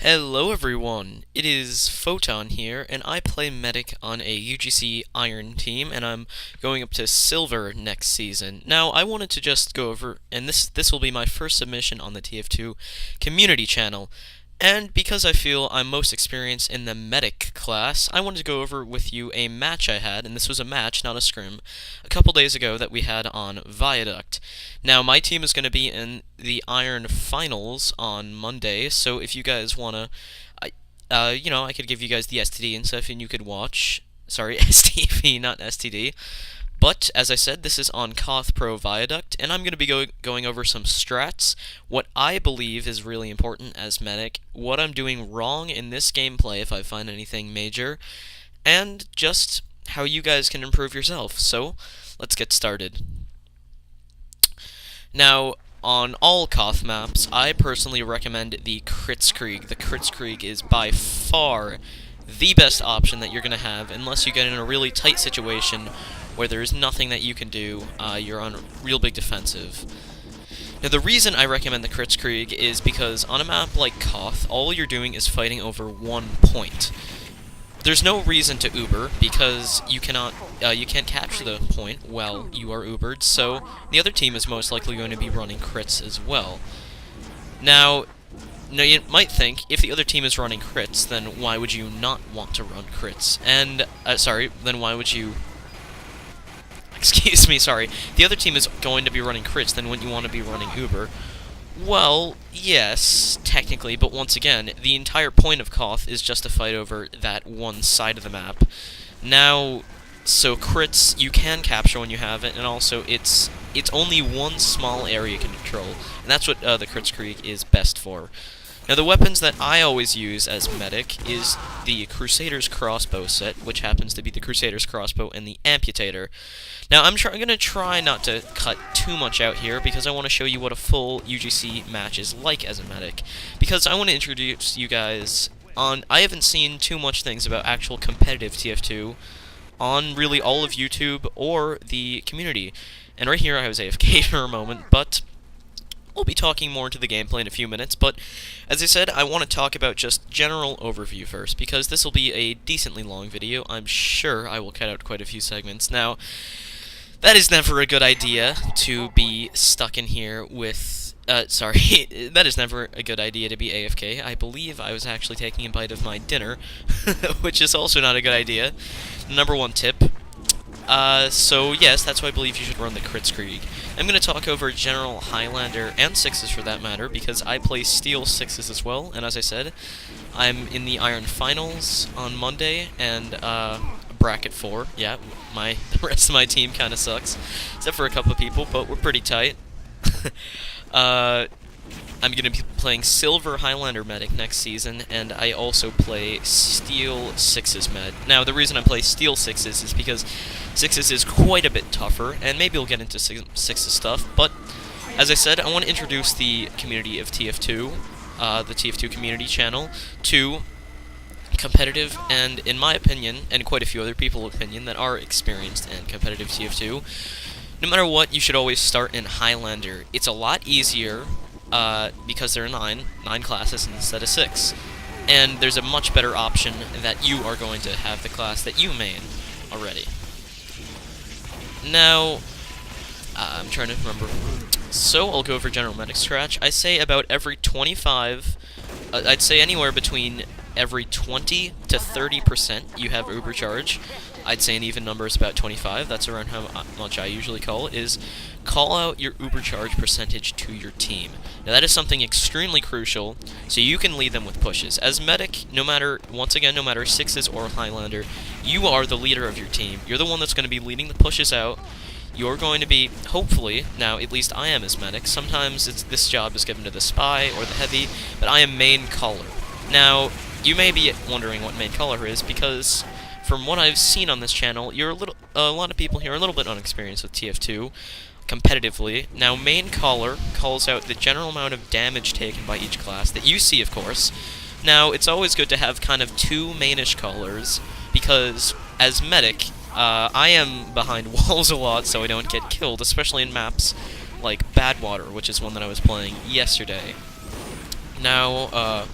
Hello everyone, it is Photon here, and I play Medic on a UGC Iron team, and I'm going up to Silver next season. Now, I wanted to just go over, and this will be my first submission on the TF2 community channel, and because I feel I'm most experienced in the Medic class, I wanted to go over with you a match I had, and this was a match, not a scrim, a couple days ago that we had on Viaduct. Now, my team is going to be in the Iron Finals on Monday, so if you guys want to, I could give you guys the STD and stuff, and you could watch. Sorry, STV, not STD. But, as I said, this is on Koth Pro Viaduct, and I'm going to be going over some strats, what I believe is really important as Medic, what I'm doing wrong in this gameplay if I find anything major, and just how you guys can improve yourself. So, let's get started. Now, on all Koth maps, I personally recommend the Kritzkrieg. The Kritzkrieg is by far the best option that you're going to have, unless you get in a really tight situation where there's nothing that you can do, you're on real big defensive. Now, the reason I recommend the Kritzkrieg is because on a map like Koth, all you're doing is fighting over 1 point. There's no reason to Uber, because you can't capture the point while you are Ubered, so the other team is most likely going to be running crits as well. Now, you might think, if the other team is running crits, then why would you not want to run crits? And, then why would you... Excuse me, sorry. The other team is going to be running crits, then wouldn't you want to be running Uber? Well, yes, technically, but once again, the entire point of Koth is just to fight over that one side of the map. Now, so crits you can capture when you have it, and also it's only one small area you can control, and that's what the Kritzkrieg is best for. Now, the weapons that I always use as Medic is the Crusader's Crossbow set, which happens to be the Crusader's Crossbow and the Amputator. Now, I'm going to try not to cut too much out here, because I want to show you what a full UGC match is like as a Medic. Because I want to introduce you guys on... I haven't seen too much things about actual competitive TF2 on really all of YouTube or the community. And right here I was AFK for a moment, but... we'll be talking more into the gameplay in a few minutes, but as I said, I want to talk about just general overview first, because this will be a decently long video. I'm sure I will cut out quite a few segments. Now, that is never a good idea to be stuck in here with... that is never a good idea to be AFK. I believe I was actually taking a bite of my dinner, which is also not a good idea. Number one tip. So yes, that's why I believe you should run the Kritzkrieg. I'm going to talk over General Highlander and 6s for that matter, because I play Steel 6s as well, and as I said, I'm in the Iron Finals on Monday, and Bracket 4, yeah, the rest of my team kind of sucks, except for a couple of people, but we're pretty tight. I'm going to be playing Silver Highlander Medic next season, and I also play Steel 6s Med. Now, the reason I play Steel 6s is because 6s is quite a bit tougher, and maybe we'll get into 6s stuff, but as I said, I want to introduce the community of TF2, the TF2 community channel, to competitive, and in my opinion, and quite a few other people's opinion that are experienced in competitive TF2, no matter what, you should always start in Highlander. It's a lot easier, because there are nine classes instead of 6. And there's a much better option that you are going to have the class that you main already. Now, I'm trying to remember. So, I'll go over General Medic Scratch. I say about every 25, I'd say anywhere between every 20 to 30% you have Ubercharge. I'd say an even number is about 25, that's around how much I usually call it, is call out your Ubercharge percentage to your team. Now that is something extremely crucial, so you can lead them with pushes. As Medic, once again, no matter 6s or Highlander, you are the leader of your team. You're the one that's going to be leading the pushes out. You're going to be, hopefully, now at least I am as Medic, sometimes this job is given to the Spy or the Heavy, but I am main caller. Now, you may be wondering what main caller is, because from what I've seen on this channel, a lot of people here are a little bit unexperienced with TF2 competitively. Now, main caller calls out the general amount of damage taken by each class that you see, of course. Now, it's always good to have kind of two mainish callers, because as Medic, I am behind walls a lot so I don't get killed, especially in maps like Badwater, which is one that I was playing yesterday. Now,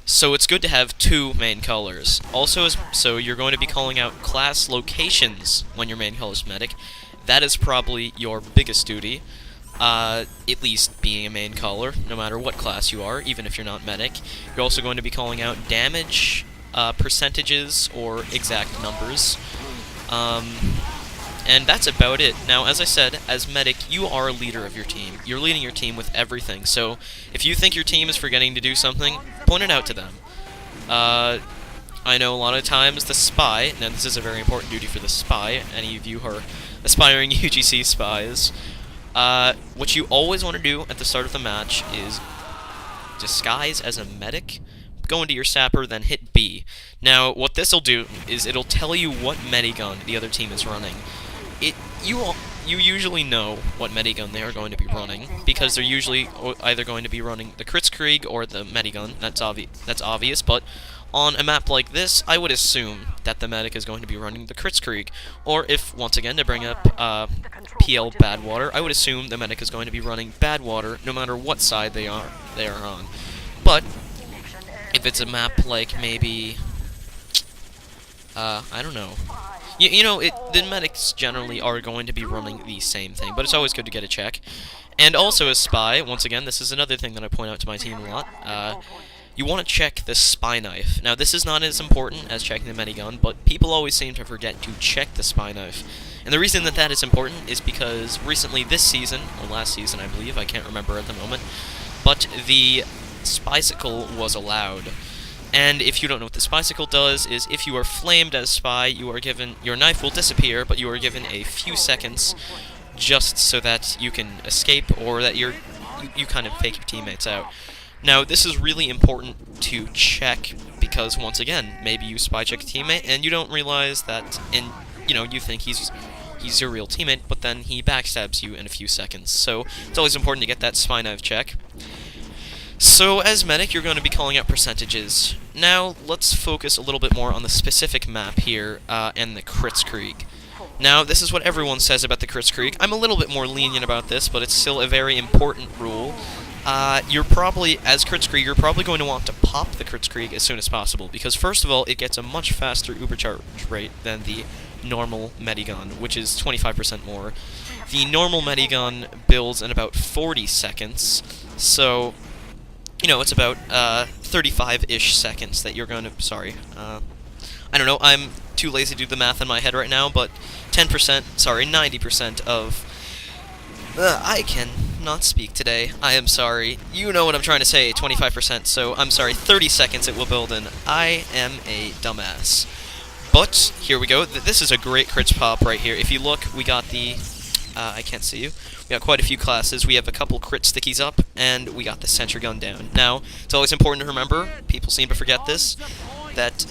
So it's good to have two main colors. Also, so you're going to be calling out class locations when your main color is medic. That is probably your biggest duty. At least being a main caller, no matter what class you are, even if you're not medic. You're also going to be calling out damage percentages or exact numbers. And that's about it. Now, as I said, as medic, you are a leader of your team. You're leading your team with everything. So if you think your team is forgetting to do something, point it out to them. I know a lot of times the spy, now this is a very important duty for the spy, any of you who are aspiring UGC spies, what you always want to do at the start of the match is disguise as a medic, go into your sapper, then hit B. Now, what this will do is it'll tell you what medigun the other team is running. You usually know what medigun they are going to be running, because they're usually either going to be running the Kritzkrieg or the medigun. That's obvious, but on a map like this, I would assume that the medic is going to be running the Kritzkrieg. Or if, once again, to bring up PL Badwater, I would assume the medic is going to be running Badwater no matter what side they are on. But if it's a map like maybe, I don't know. You know, the medics generally are going to be running the same thing, but it's always good to get a check. And also as spy, once again, this is another thing that I point out to my team a lot, you want to check the spy knife. Now, this is not as important as checking the minigun, but people always seem to forget to check the spy knife. And the reason that that is important is because recently this season, or last season I believe, I can't remember at the moment, but the spycicle was allowed. And if you don't know what the spycicle does, is if you are flamed as spy, you are given, your knife will disappear, but you are given a few seconds just so that you can escape, or that you kind of fake your teammates out. Now, this is really important to check, because once again, maybe you spy check a teammate, and you don't realize that, and you think he's your real teammate, but then he backstabs you in a few seconds. So, it's always important to get that spy knife check. So, as medic, you're going to be calling out percentages. Now, let's focus a little bit more on the specific map here, and the Kritzkrieg. Now, this is what everyone says about the Kritzkrieg. I'm a little bit more lenient about this, but it's still a very important rule. You're probably, as Kritzkrieg, you're probably going to want to pop the Kritzkrieg as soon as possible, because first of all, it gets a much faster Ubercharge rate than the normal medigun, which is 25% more. The normal medigun builds in about 40 seconds, so it's about 35-ish seconds that you're going to, I don't know, I'm too lazy to do the math in my head right now, but 90% of, I can not speak today, I am sorry, you know what I'm trying to say, 25%, so I'm sorry, 30 seconds it will build in. I am a dumbass. But, here we go, this is a great crits pop right here. If you look, we got the, I can't see you, we got quite a few classes. We have a couple crit stickies up, and we got the sentry gun down. Now, it's always important to remember, people seem to forget this, that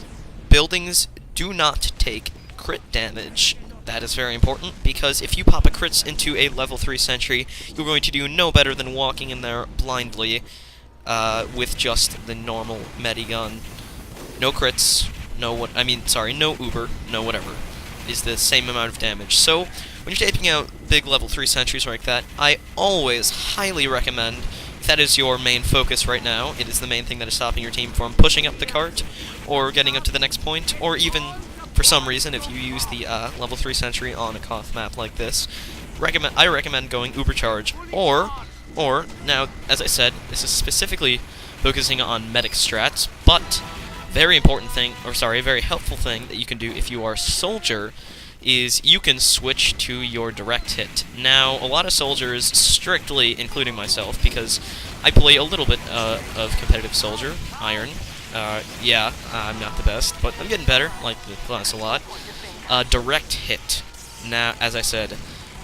buildings do not take crit damage. That is very important, because if you pop a crits into a level 3 sentry, you're going to do no better than walking in there blindly with just the normal medigun. No crits, no Uber, no whatever. Is the same amount of damage. So, when you're taping out big level 3 sentries like that, I always highly recommend, if that is your main focus right now, it is the main thing that is stopping your team from pushing up the cart, or getting up to the next point, or even, for some reason, if you use the level 3 sentry on a Koth map like this, I recommend going Ubercharge, or, now, as I said, this is specifically focusing on medic strats, but very important thing, a very helpful thing that you can do if you are soldier, is you can switch to your direct hit. Now, a lot of soldiers, strictly, including myself, because I play a little bit of competitive soldier, Iron. Yeah, I'm not the best, but I'm getting better, like the class a lot. Direct hit. Now, as I said,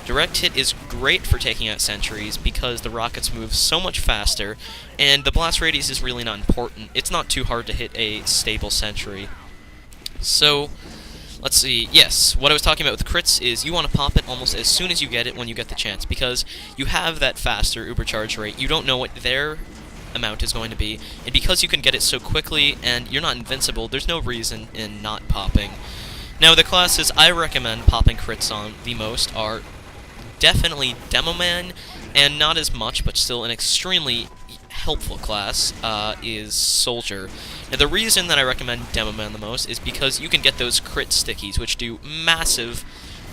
direct hit is great for taking out sentries because the rockets move so much faster, and the blast radius is really not important. It's not too hard to hit a stable sentry. So, let's see, yes, what I was talking about with crits is you want to pop it almost as soon as you get it when you get the chance, because you have that faster Ubercharge rate, you don't know what their amount is going to be, and because you can get it so quickly and you're not invincible, there's no reason in not popping. Now, the classes I recommend popping crits on the most are definitely Demoman, and not as much, but still an extremely helpful class is Soldier. Now, the reason that I recommend Demo Man the most is because you can get those crit stickies, which do massive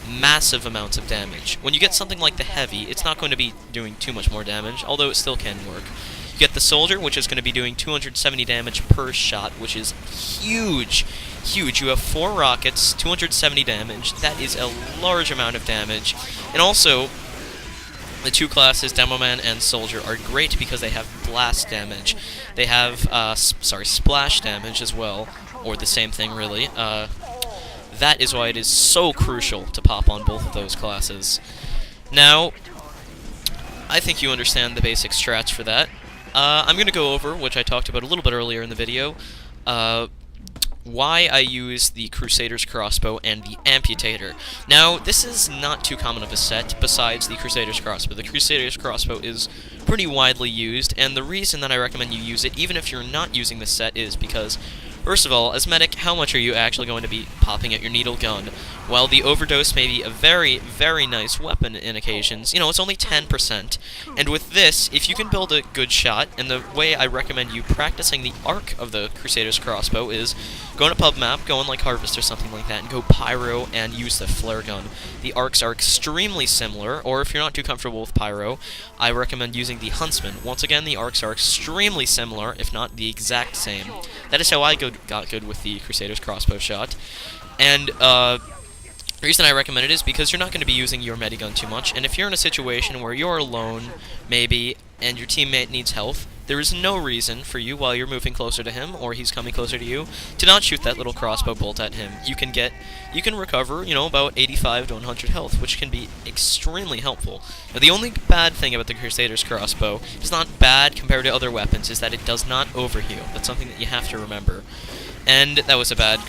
amounts of damage. When you get something like the Heavy, it's not going to be doing too much more damage, although it still can work. You get the Soldier, which is going to be doing 270 damage per shot, which is huge. Huge. You have 4 rockets, 270 damage. That is a large amount of damage. And also, the two classes, Demo Man and Soldier, are great because they have blast damage. They have, splash damage as well, or the same thing, really. That is why it is so crucial to pop on both of those classes. Now, I think you understand the basic strats for that. I'm going to go over, which I talked about a little bit earlier in the video, why I use the Crusader's Crossbow and the Amputator. Now, this is not too common of a set besides the Crusader's Crossbow. The Crusader's Crossbow is pretty widely used, and the reason that I recommend you use it, even if you're not using this set, is because, first of all, as Medic, how much are you actually going to be popping at your needle gun? While the Overdose may be a very, very nice weapon in occasions, it's only 10%. And with this, if you can build a good shot, and the way I recommend you practicing the arc of the Crusader's Crossbow is go on a pub map, go on like Harvest or something like that, and go Pyro and use the flare gun. The arcs are extremely similar, or if you're not too comfortable with Pyro, I recommend using the Huntsman. Once again, the arcs are extremely similar, if not the exact same. That is how I got good with the Crusader's Crossbow shot. And the reason I recommend it is because you're not going to be using your medigun too much, and if you're in a situation where you're alone, maybe, and your teammate needs health, there is no reason for you, while you're moving closer to him, or he's coming closer to you, to not shoot that little crossbow bolt at him. You can recover, about 85 to 100 health, which can be extremely helpful. Now, the only bad thing about the Crusader's Crossbow, it's not bad compared to other weapons, is that it does not overheal. That's something that you have to remember. And that was a bad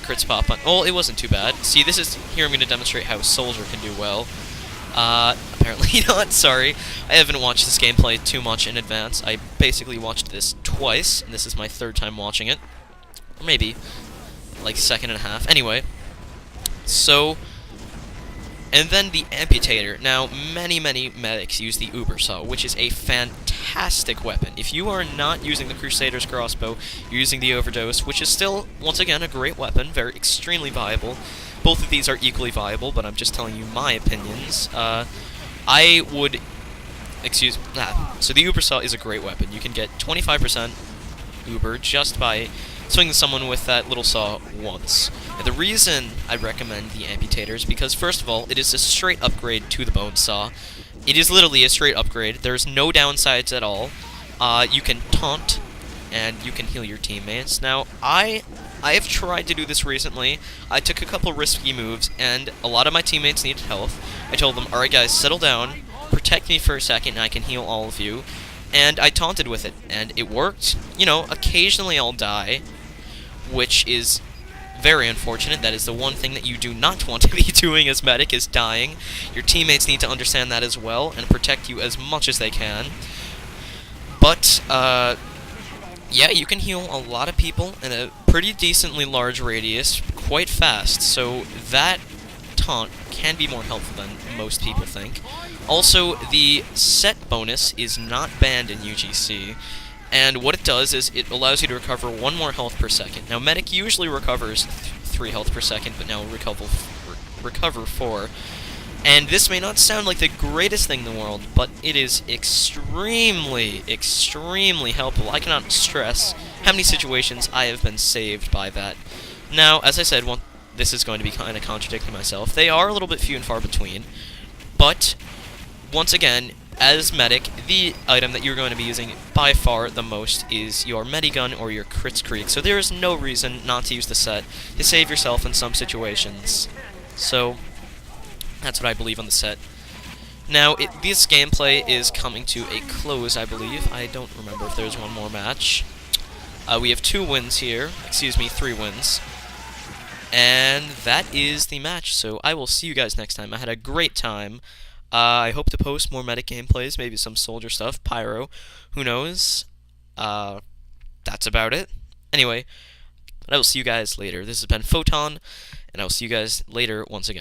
crits pop on. Oh, it wasn't too bad. See, here I'm going to demonstrate how Soldier can do well. Apparently not, sorry. I haven't watched this gameplay too much in advance. I basically watched this twice, and this is my third time watching it. Or maybe, like, second and a half. Anyway, so, and then the Amputator. Now, many medics use the Ubersaw, which is a fantastic weapon. If you are not using the Crusader's Crossbow, you're using the Overdose, which is still, once again, a great weapon, extremely viable. Both of these are equally viable, but I'm just telling you my opinions. So the Ubersaw is a great weapon. You can get 25% Uber just by swinging someone with that little saw once. And the reason I recommend the Amputator is because, first of all, it is a straight upgrade to the Bone Saw. It is literally a straight upgrade. There's no downsides at all. You can taunt, and you can heal your teammates. Now, I have tried to do this recently. I took a couple risky moves, and a lot of my teammates needed health. I told them, alright guys, settle down, protect me for a second, and I can heal all of you. And I taunted with it, and it worked. Occasionally I'll die, which is very unfortunate. That is the one thing that you do not want to be doing as Medic, is dying. Your teammates need to understand that as well, and protect you as much as they can. But, yeah, you can heal a lot of people in a pretty decently large radius quite fast, so that taunt can be more helpful than most people think. Also, the set bonus is not banned in UGC, and what it does is it allows you to recover 1 more health per second. Now, Medic usually recovers 3 health per second, but now recover 4. And this may not sound like the greatest thing in the world, but it is extremely, extremely helpful. I cannot stress how many situations I have been saved by that. Now, as I said, this is going to be kind of contradicting myself. They are a little bit few and far between, but once again, as Medic, the item that you're going to be using by far the most is your Medigun or your Kritzkrieg, so there is no reason not to use the set to save yourself in some situations. So that's what I believe on the set. Now, this gameplay is coming to a close, I believe. I don't remember if there's one more match. We have 2 wins here. 3 wins. And that is the match, so I will see you guys next time. I had a great time. I hope to post more Medic gameplays, maybe some Soldier stuff, Pyro, who knows. That's about it. Anyway, I will see you guys later. This has been Photon, and I will see you guys later once again.